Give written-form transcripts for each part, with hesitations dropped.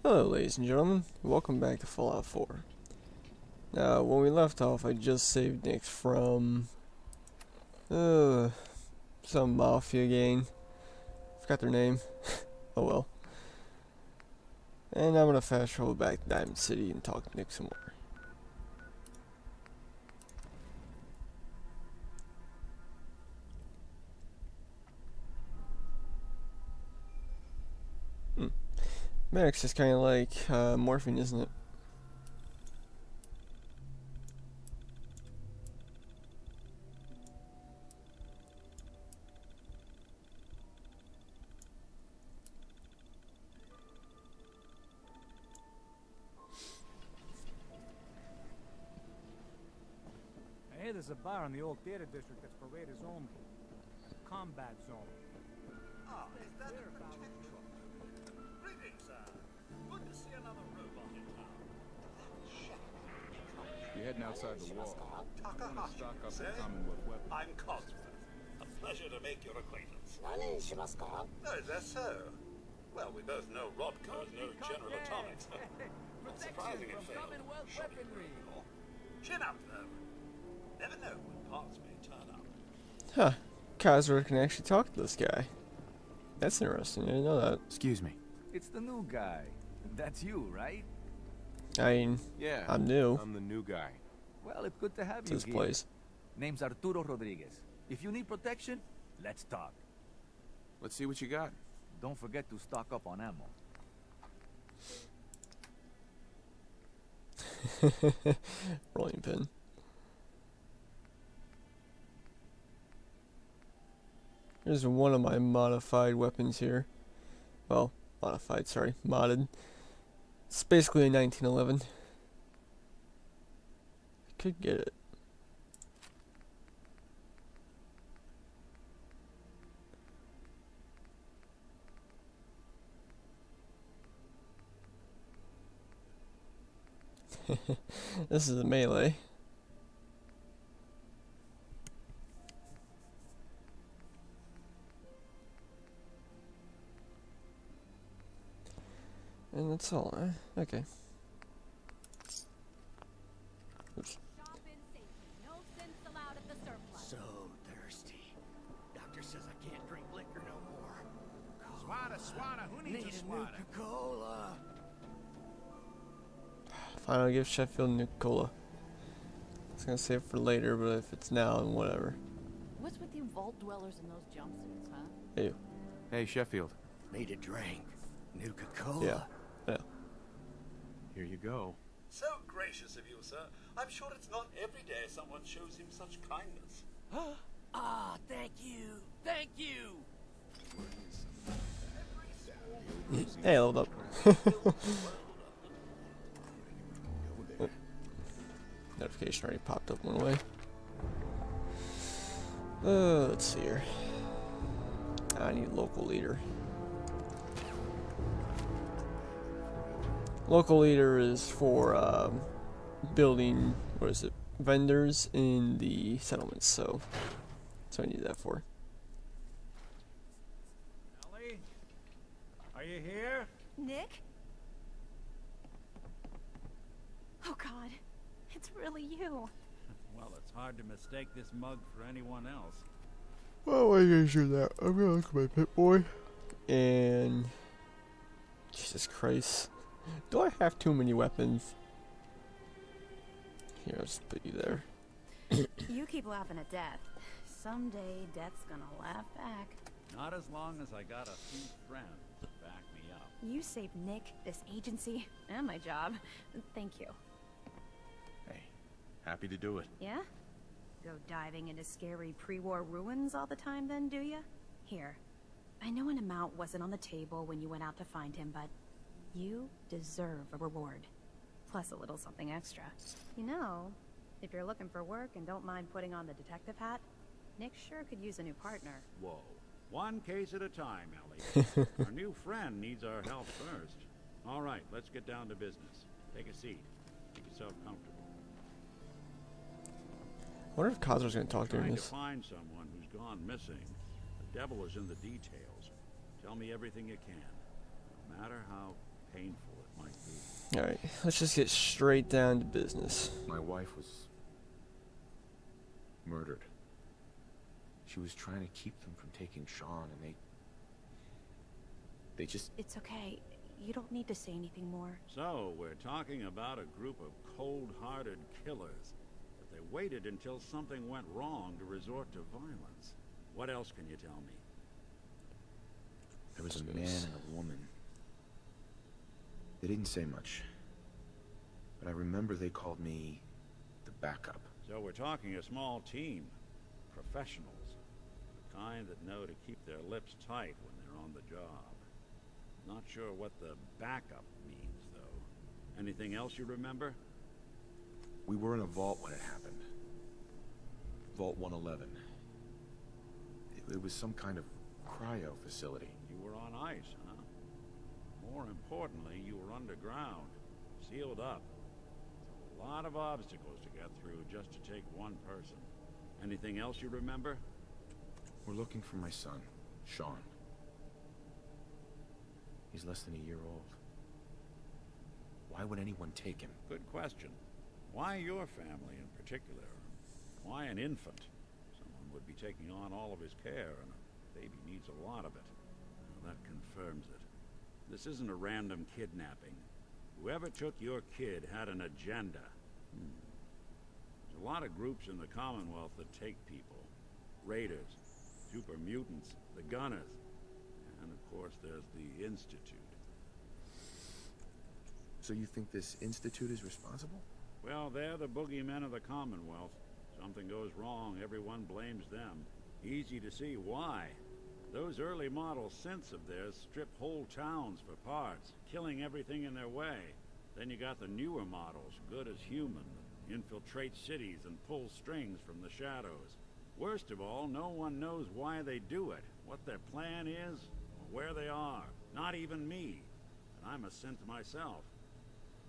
Hello ladies and gentlemen, welcome back to Fallout 4. Now, when we left off, I just saved Nick from some mafia gang. Forgot their name. Oh well. And I'm gonna fast travel back to Diamond City and talk to Nick some more. Medic's is kind of like morphine, isn't it? Hey, there's a bar in the old theater district that's for raiders only. Combat zone. Ah, is that the potential? Greetings, sir. Good to see another robot in town. You're heading outside the wall. I'm gonna stock up the Commonwealth weapons. I'm Cosworth. A pleasure to make your acquaintance. Oh, is that so? Well, we both know Rodco's no General Atomics. Not surprising it failed. Chin up, though. Never know when parts may turn up. Huh. Cosworth can actually talk to this guy. That's interesting, I didn't know that. Excuse me. It's the new guy. That's you, right? I mean, Yeah, I'm new I'm the new guy. Well, it's good to have to you this here. place. Name's Arturo Rodriguez. If you need protection, let's talk. Let's see what you got. Don't forget to stock up on ammo. Rolling pin. Here's one of my modified weapons here. Well, modified, sorry, modded. It's basically a 1911. I could get it. This is a melee. And that's all, Okay. Oops. So thirsty. Doctor says I can't drink liquor no more. Swada, who needs a swada? Coca-Cola. Fine, I'll give Sheffield Nuka-Cola. I was gonna save it for later, but if it's now, then whatever. What's with you vault dwellers in those jumpsuits, huh? Hey. Hey, Sheffield. Need a drink. Nuka-Cola. Yeah. Yeah. Here you go. So gracious of you, sir. I'm sure it's not every day someone shows him such kindness. Ah, thank you. Thank you. Hey, hold up. Notification already popped up one way. Let's see here. I need local leader. Local leader is for building, what is it, vendors in the settlements, so that's what I need that for. Ellie? Are you here? Nick? Oh God, it's really you. Well, it's hard to mistake this mug for anyone else. Well, why you guys do that? I'm gonna look at my pit boy. And Jesus Christ. Do I have too many weapons? Here, I'll just put you there. You keep laughing at death. Someday, death's gonna laugh back. Not as long as I got a few friends to back me up. You saved Nick, this agency, and my job. Thank you. Hey, happy to do it. Yeah? Go diving into scary pre-war ruins all the time then, do ya? Here. I know an amount wasn't on the table when you went out to find him, but you deserve a reward. Plus a little something extra. You know, if you're looking for work and don't mind putting on the detective hat, Nick sure could use a new partner. Whoa. One case at a time, Ellie. Our new friend needs our help first. All right, let's get down to business. Take a seat. Make yourself comfortable. I wonder if Cosmo's gonna talk during Trying this. to find someone who's gone missing. The devil is in the details. Tell me everything you can, no matter how painful it Alright, let's just get straight down to business. My wife was murdered. She was trying to keep them from taking Sean, and they just... It's okay. You don't need to say anything more. So, we're talking about a group of cold-hearted killers. But they waited until something went wrong to resort to violence. What else can you tell me? There was a man and a woman. They didn't say much. But I remember they called me the backup. So we're talking a small team. Professionals. The kind that know to keep their lips tight when they're on the job. Not sure what the backup means, though. Anything else you remember? We were in a vault when it happened. Vault 111. It was some kind of cryo facility. You were on ice, huh? More importantly, you were underground. Sealed up. A lot of obstacles to get through just to take one person. Anything else you remember? We're looking for my son, Sean. He's less than a year old. Why would anyone take him? Good question. Why your family in particular? Why an infant? Someone would be taking on all of his care, and a baby needs a lot of it. Well, that confirms it. This isn't a random kidnapping. Whoever took your kid had an agenda. There's a lot of groups in the Commonwealth that take people. Raiders, super mutants, the Gunners, and of course there's the Institute. So you think this Institute is responsible? Well, they're the boogeymen of the Commonwealth. Something goes wrong, everyone blames them. Easy to see why. Those early model synths of theirs strip whole towns for parts, killing everything in their way. Then you got the newer models, good as human, that infiltrate cities and pull strings from the shadows. Worst of all, no one knows why they do it, what their plan is, or where they are. Not even me. And I'm a synth myself.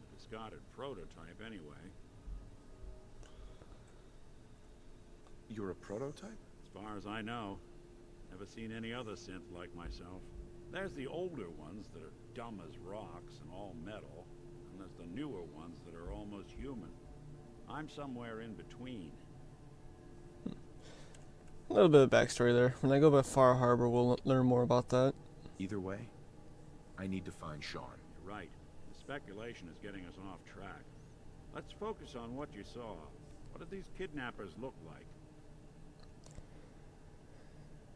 A discarded prototype anyway. You're a prototype? As far as I know. Never seen any other synth like myself. There's the older ones that are dumb as rocks and all metal, and there's the newer ones that are almost human. I'm somewhere in between. A little bit of backstory there. When I go by Far Harbor, we'll learn more about that. Either way, I need to find Sean. You're right. The speculation is getting us off track. Let's focus on what you saw. What did these kidnappers look like?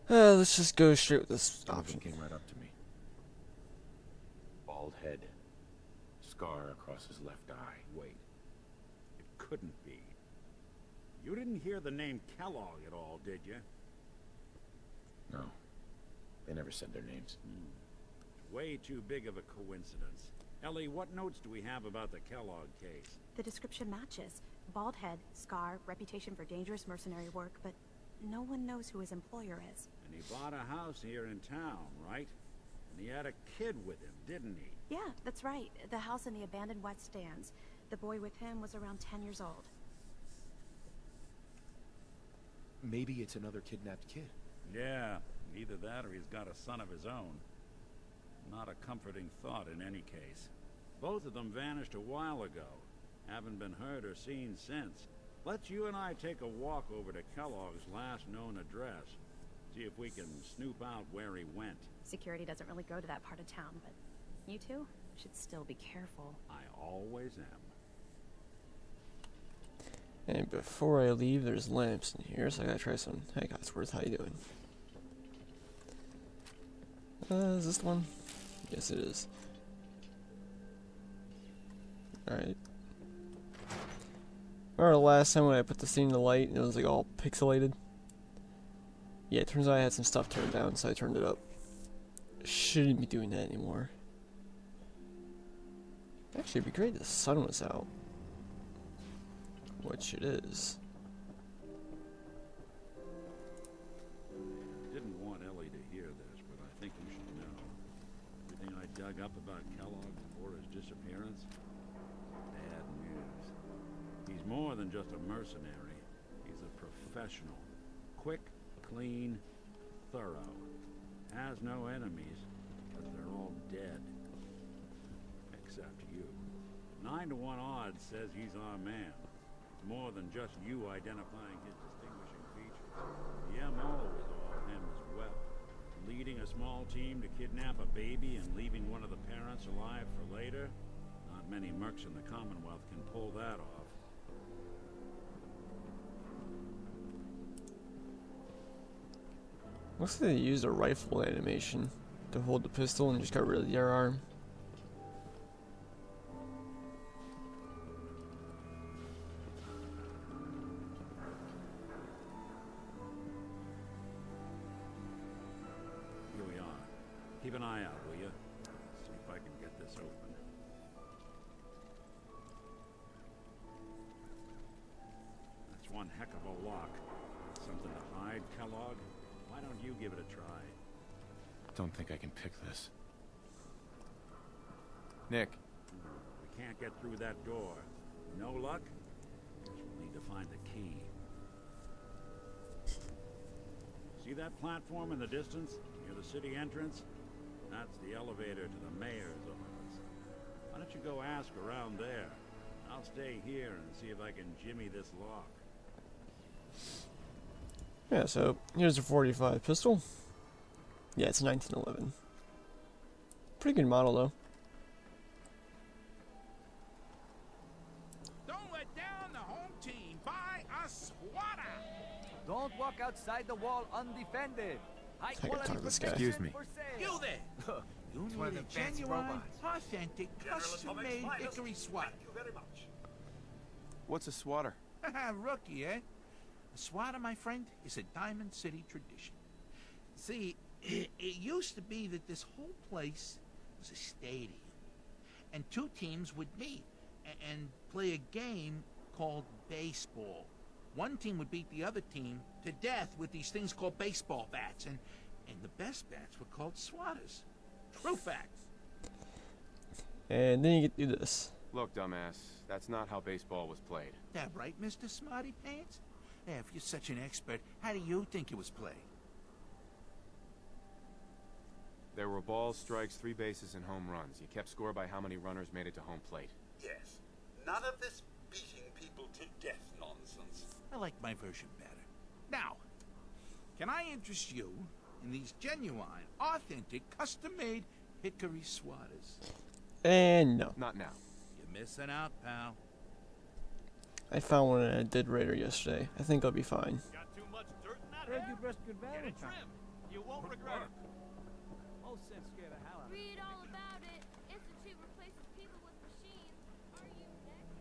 Let's just go straight with this One option. came right up to me. Bald head. Scar across his left eye. Wait. It couldn't be. You didn't hear the name Kellogg at all, did you? No. They never said their names. Way too big of a coincidence. Ellie, what notes do we have about the Kellogg case? The description matches. Bald head, scar, reputation for dangerous mercenary work, but no one knows who his employer is. And he bought a house here in town, right? And he had a kid with him, didn't he? Yeah, that's right. The house in the abandoned West Stands. The boy with him was around 10 years old. Maybe it's another kidnapped kid. Yeah, either that or he's got a son of his own. Not a comforting thought in any case. Both of them vanished a while ago. Haven't been heard or seen since. Let's you and I take a walk over to Kellogg's last known address. See if we can snoop out where he went. Security doesn't really go to that part of town, but you two should still be careful. I always am. And before I leave, there's lamps in here, so I gotta try some. Hey guys, worth how you doing? Is this the one? Yes, it is. Alright. Remember the last time when I put this thing in the light and it was like all pixelated? Yeah, it turns out I had some stuff turned down, so I turned it up. Shouldn't be doing that anymore. Actually, it'd be great if the sun was out. Which it is. Didn't want Ellie to hear this, but I think you should know. Everything I dug up about Kellogg before his disappearance? Bad news. He's more than just a mercenary. He's a professional. Quick, clean, thorough. Has no enemies, but they're all dead. Except you. 9 to 1 odds says he's our man. It's more than just you identifying his distinguishing features. The MO is all him as well. Leading a small team to kidnap a baby and leaving one of the parents alive for later? Not many mercs in the Commonwealth can pull that off. Looks like they used a rifle animation to hold the pistol and just got rid of your arm. Here we are. Keep an eye out, will you? See if I can get this open. That's one heck of a lock. Something to hide, Kellogg? Why don't you give it a try? Don't think I can pick this. Nick. We can't get through that door. No luck? Guess we'll need to find the key. See that platform in the distance, near the city entrance? That's the elevator to the mayor's office. Why don't you go ask around there? I'll stay here and see if I can jimmy this lock. Yeah, so here's a 45 pistol. Yeah, it's 1911. Pretty good model though. Don't let down the home team. Buy a swatter. Don't walk outside the wall undefended. High I gotta quality talk to this guy. protection Excuse me. for sale. You there. You It's one of need a them fancy genuine, robots. authentic, General custom-made Atomics finest. hickory swatter. Thank you very much. What's a swatter? Rookie, eh? A swatter, my friend, is a Diamond City tradition. See, it used to be that this whole place was a stadium. And two teams would meet and play a game called baseball. One team would beat the other team to death with these things called baseball bats. And the best bats were called swatters. True fact. And then you get to do this. Look, dumbass, that's not how baseball was played. That right, Mr. Smarty Pants? Yeah, if you're such an expert, how do you think it was played? There were balls, strikes, 3 bases, and home runs. You kept score by how many runners made it to home plate. Yes. None of this beating people to death nonsense. I like my version better. Now, can I interest you in these genuine, authentic, custom-made hickory swatters? And no. Not now. You're missing out, pal. I found one in a dead raider yesterday. I think I'll be fine. Got too much dirt in that Heard hair? you brushed good Get it Valentine. trimmed. You won't regret it. Most sense scared the hell out of me. Read all about it. Institute replaces people with machines. Are you next?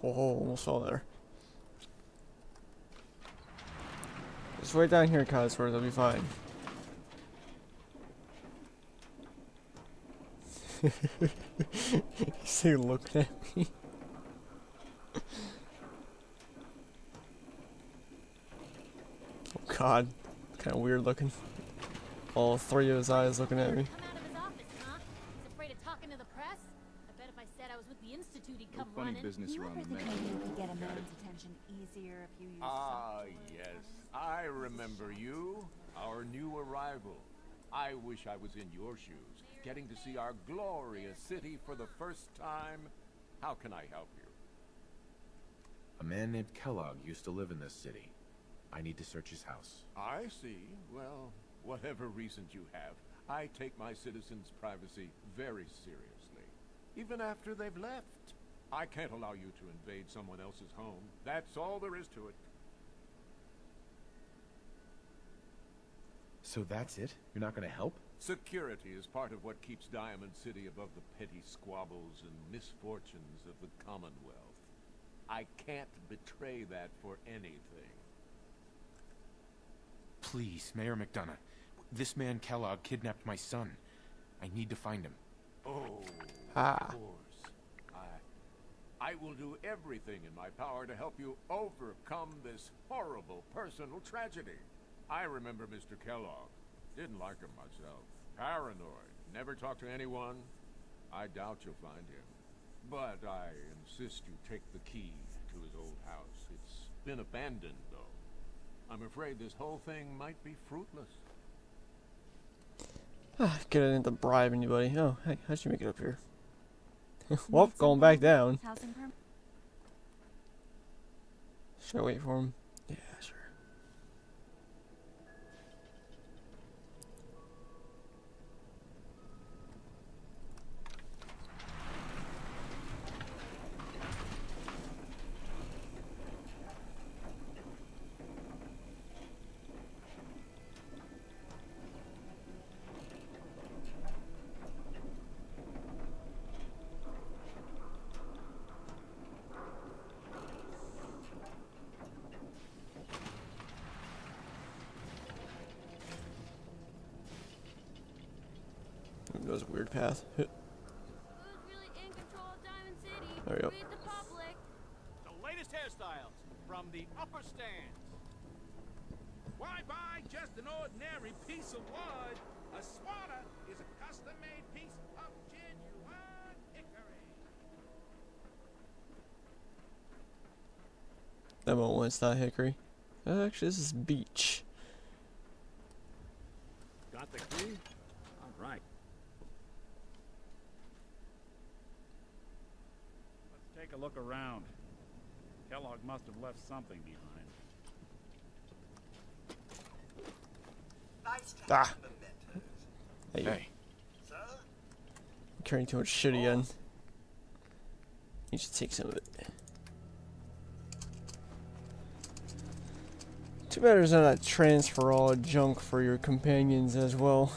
Oh, almost fell there. Just wait down here, Codsworth. I'll be fine. He's like looking at me. Oh God, kind of weird looking. All 3 of his eyes looking at me. Come out of his office, huh? He's afraid of talking to the press? I bet if I said I was with the Institute, he'd come Funny running. business You around ever the think mansion. maybe you could get a man's attention easier if you used Ah, some... yes. I remember you, our new arrival. I wish I was in your shoes, getting to see our glorious city for the first time. How can I help you? A man named Kellogg used to live in this city. I need to search his house. I see. Well, whatever reasons you have, I take my citizens' privacy very seriously. Even after they've left. I can't allow you to invade someone else's home. That's all there is to it. So that's it? You're not gonna help? Security is part of what keeps Diamond City above the petty squabbles and misfortunes of the Commonwealth. I can't betray that for anything. Please, Mayor McDonough. This man Kellogg kidnapped my son. I need to find him. Oh, Ah. of course. I will do everything in my power to help you overcome this horrible personal tragedy. I remember Mr. Kellogg. Didn't like him myself. Paranoid. Never talked to anyone. I doubt you'll find him. But I insist you take the key to his old house. It's been abandoned, though. I'm afraid this whole thing might be fruitless. Get it into bribe anybody. Oh, hey, how'd you make it up here? Well, going back down. Housing permit? Should I wait for him? Yeah, sure. That was a weird path. Who's really in control of Diamond City? There we go. Read the public. The latest hairstyles from the upper stands. Why buy just an ordinary piece of wood? A swatter is a custom-made piece of genuine hickory. That one was not hickory. Actually, this is beach. Got the key? All right. Let's take a look around. Kellogg must have left something behind. Nice to Ah. have mementos. Hey, Hey, Sir? I'm carrying too much shit again. You should take some of it. Too bad there's not a transfer all junk for your companions as well.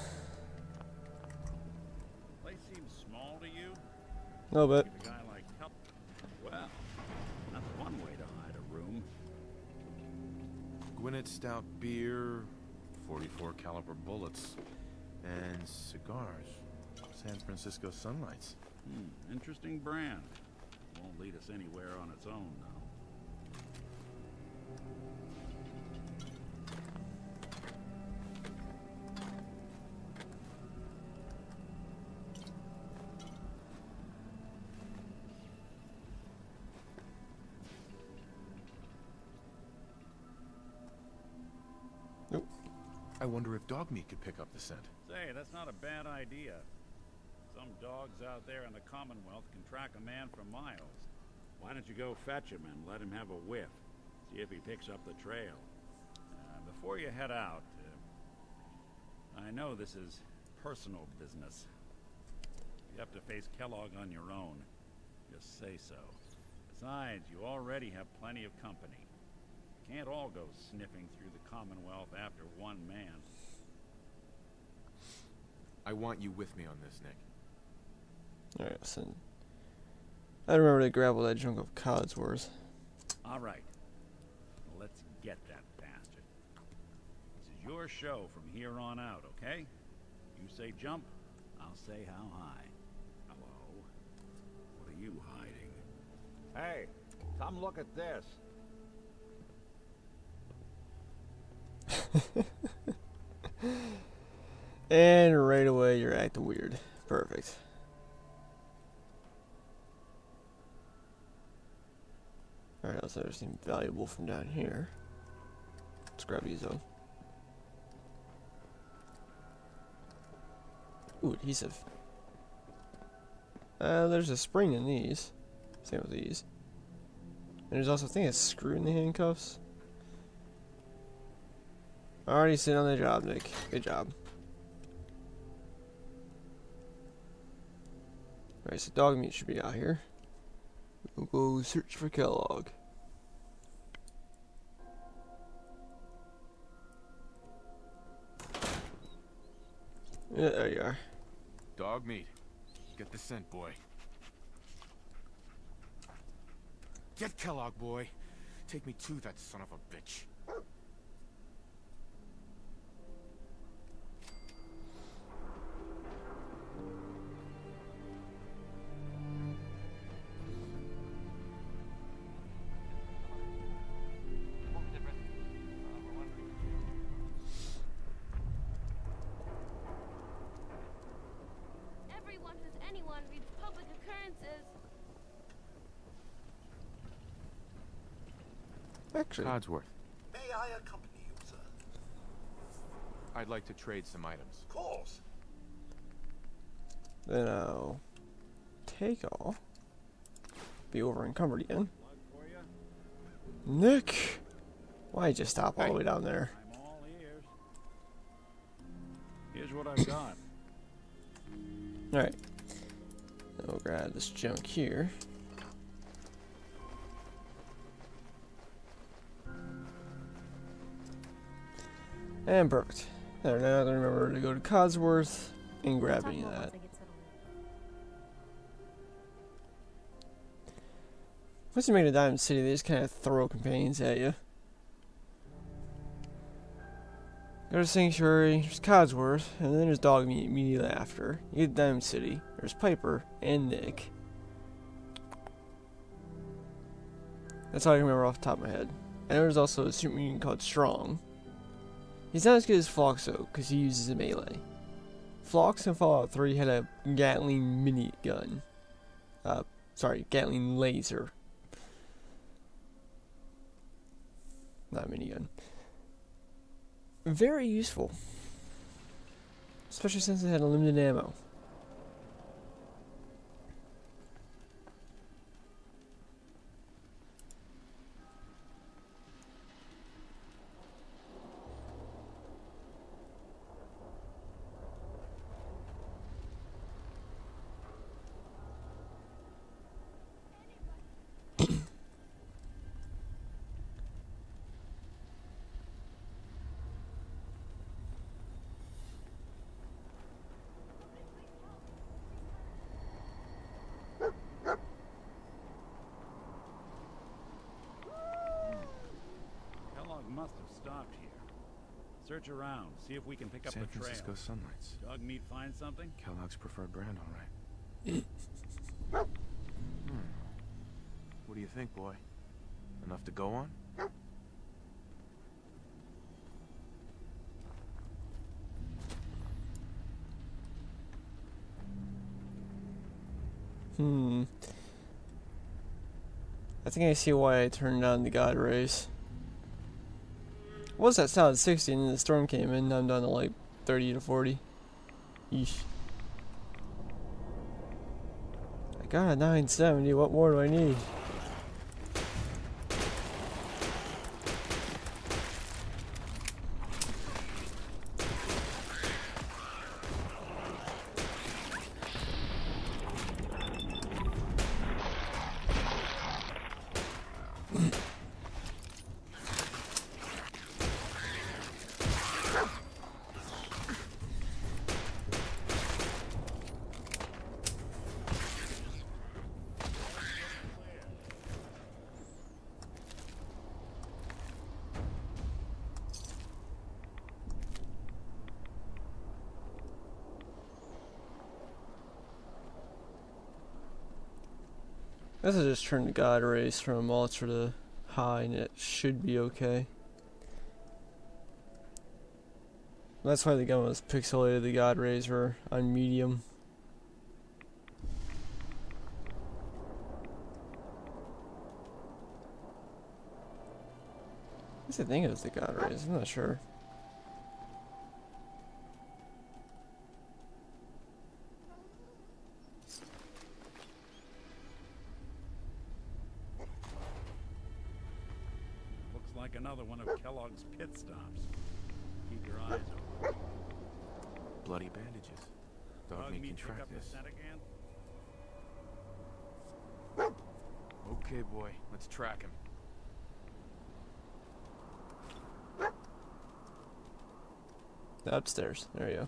Place seems small to you? A little bit. Give a guy like Kellogg. Well, that's one way to hide a room. Gwinnett Stout beer, 44 caliber bullets, and cigars. San Francisco Sunlights. Interesting brand. Won't lead us anywhere on its own, though. I wonder if dog meat could pick up the scent. Say, that's not a bad idea. Some dogs out there in the Commonwealth can track a man for miles. Why don't you go fetch him and let him have a whiff? See if he picks up the trail. Before you head out, I know this is personal business. You have to face Kellogg on your own. Just say so. Besides, you already have plenty of company. Can't all go sniffing through the Commonwealth after one man. I want you with me on this, Nick. Alright, listen. I remember to grab all that junk of Codsworth. All right. Let's get that bastard. This is your show from here on out, okay? You say jump, I'll say how high. Hello? What are you hiding? Hey, come look at this. And right away you're acting weird. Perfect. Alright, let's there's anything valuable from down here. Let's grab these though. Ooh, adhesive. There's a spring in these. Same with these. And there's also a thing that's screwed in the handcuffs. Already sitting on the job, Nick. Good job. Alright, so dog meat should be out here. We'll go search for Kellogg. Yeah, there you are. Dog meat. Get the scent, boy. Get Kellogg, boy. Take me to that son of a bitch. Everyone who's anyone reads public occurrences. Actually, Codsworth. May I accompany you, sir? I'd like to trade some items. Of course. then I'll take all. Be over encumbered again. Nick! Why'd you stop all the way down there? I'm all ears. Here's what I've got. Alright. We'll grab this junk here. And perfect. There, now I remember to go to Codsworth and grab any of that. Once you make a Diamond City, they just kind of throw companions at you. Go to Sanctuary, there's Codsworth, and then there's Dogmeat immediately after. You get Diamond City, there's Piper and Nick. That's all I can remember off the top of my head. And there's also a super mutant called Strong. He's not as good as Phlox though, because he uses a melee. Phlox in Fallout 3 had a Gatling mini gun. Sorry, Gatling laser. Not minigun. Very useful. Especially since it had unlimited ammo. Must have stopped here. Search around, see if we can pick up San the trail. Francisco Sunlights. Dogmeat find something? Kellogg's preferred brand, all right. What do you think, boy? Enough to go on? I think I see why I turned down the God Rays. Was that solid 60 and then the storm came in, now I'm down to like 30 to 40. Yeesh. I got a 970, what more do I need? This is just turn the God Rays from ultra to high and it should be okay. That's why the gun was pixelated, the God Rays were on medium. I think it was the God Rays, I'm not sure. Like another one of Kellogg's pit stops. Keep your eyes open. Bloody bandages. Dogmeat can track this. Okay, boy, let's track him. Upstairs, there you go.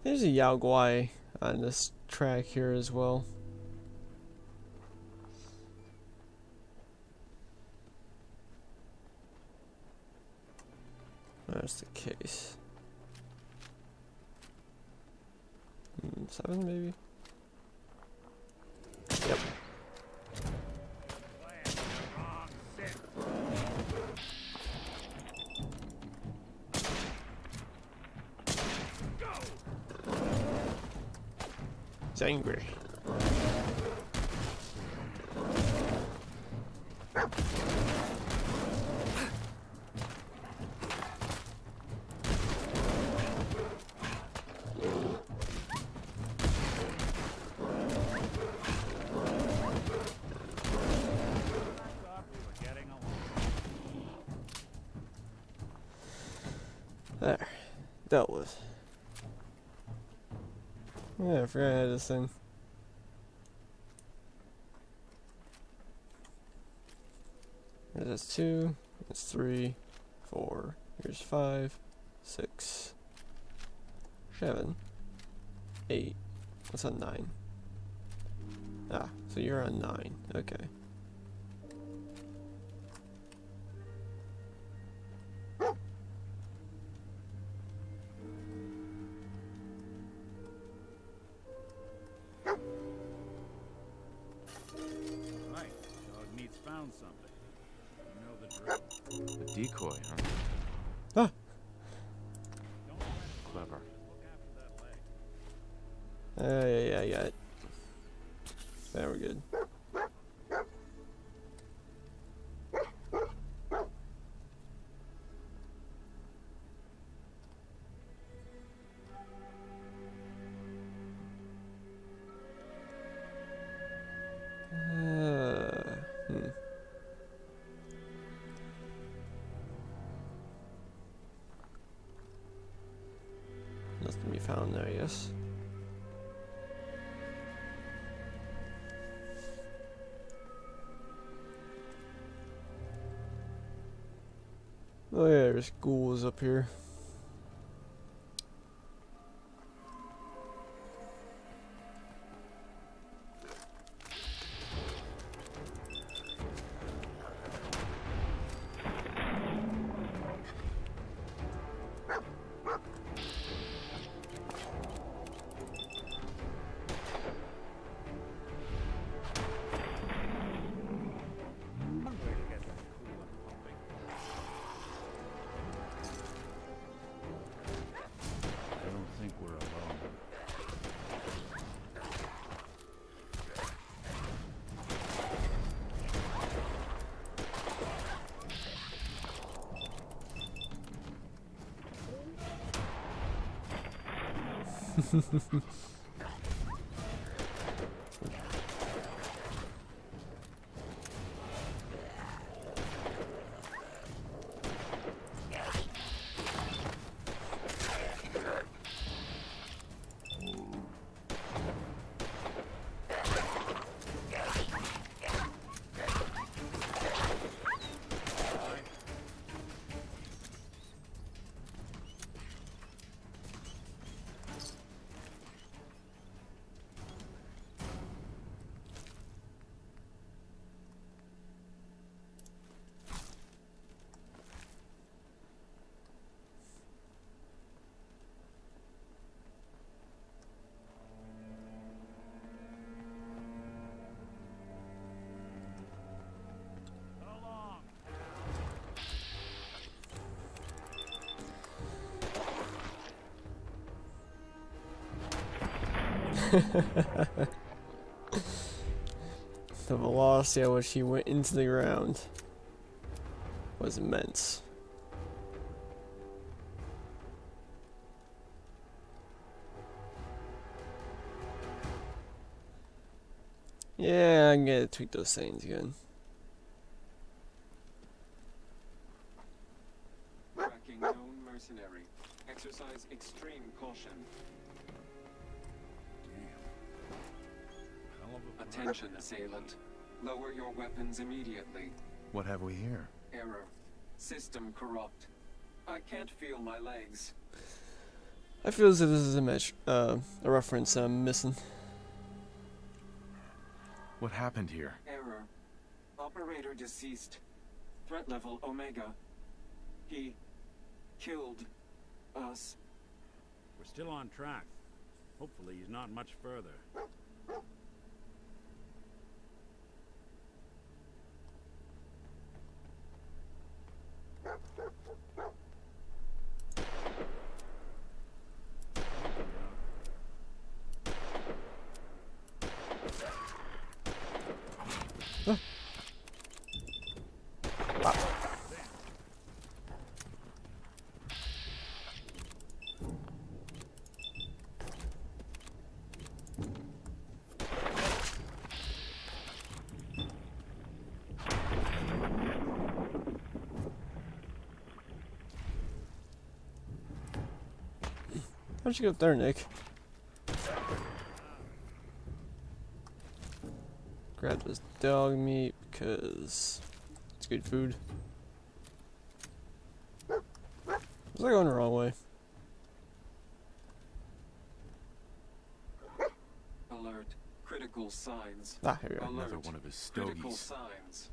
There's a Yao Guai on this track here as well. There's the case. 7 maybe? Yep. angry. There. Dealt with. Yeah, I forgot I had this thing. That's 2, that's 3, 4, here's 5, 6, 7, 8, what's on 9? Ah, so you're on 9, okay. Right, dog meat's found something. You know the drill. A decoy, huh? Ah! Clever. Yeah, I got it. There, we're good. Nothing to be found there, yes. Oh yeah, there's ghouls up here. I don't think we're alone. The velocity at which he went into the ground was immense. Yeah, I'm gonna tweak those things again. Tracking known mercenary. Exercise extreme caution. Attention, assailant. Lower your weapons immediately. What have we here? Error. System corrupt. I can't feel my legs. I feel as if this is a reference I'm missing. What happened here? Error. Operator deceased. Threat level Omega. He killed us. We're still on track. Hopefully he's not much further. How'd you get up there, Nick? Grab this dog meat because it's good food. Was I going the wrong way? Alert. Critical signs. Ah, here we go. Another one of his Critical stogies. signs.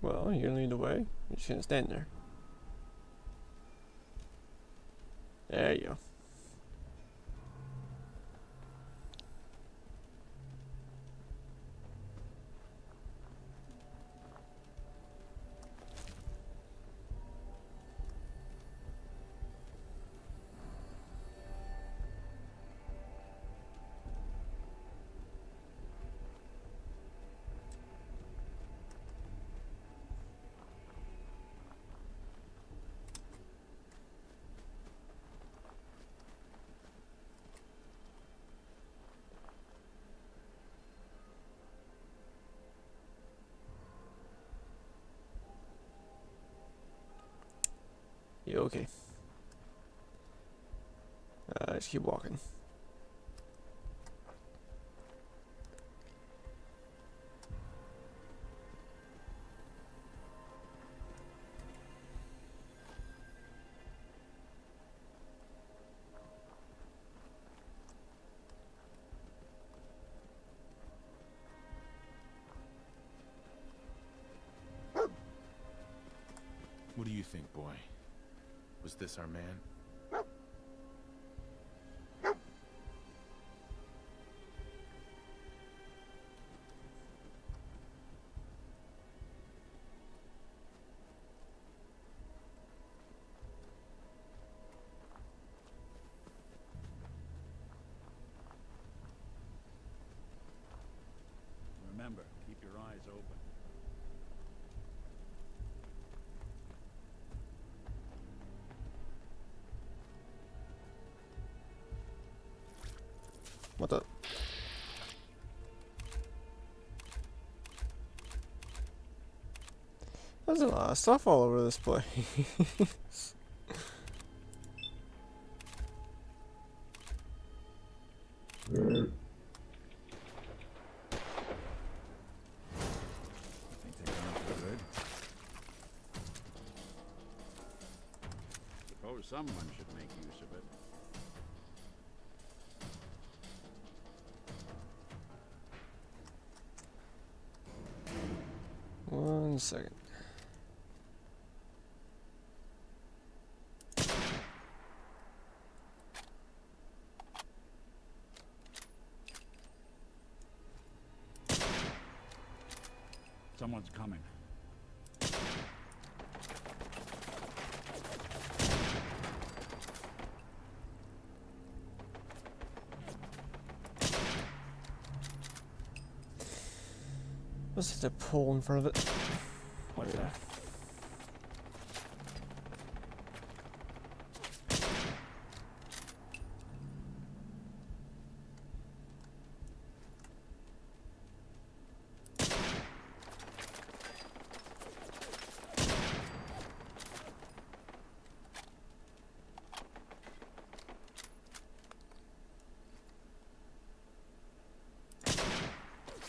Well, you're gonna lead the way. You're just gonna stand there. There you go. You okay? Just keep walking. What do you think, boy? Was this our man? Remember, keep your eyes open. What the? There's a lot of stuff all over this place. Think they're going for good? Suppose someone should make use of it. One second. Someone's coming. Let's hit the pole in front of it. What's that?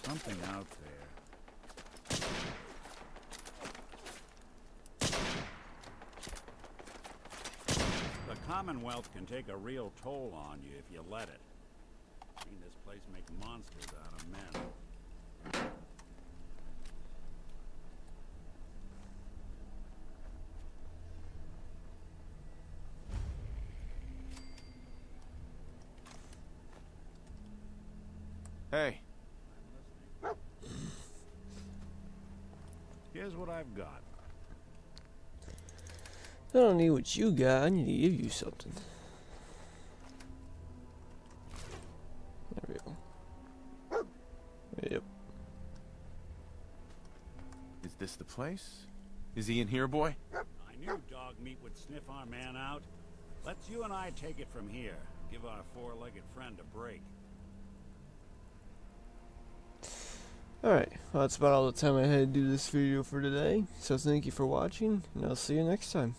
Something out there. The Commonwealth can take a real toll on you if you let it. Seen this place make monsters out of men. Hey. Here's what I've got. I don't need what you got. I need to give you something. There we go. Yep. Is this the place? Is he in here, boy? I knew dog meat would sniff our man out. Let's you and I take it from here. Give our four-legged friend a break. Alright, well that's about all the time I had to do this video for today, so thank you for watching, and I'll see you next time.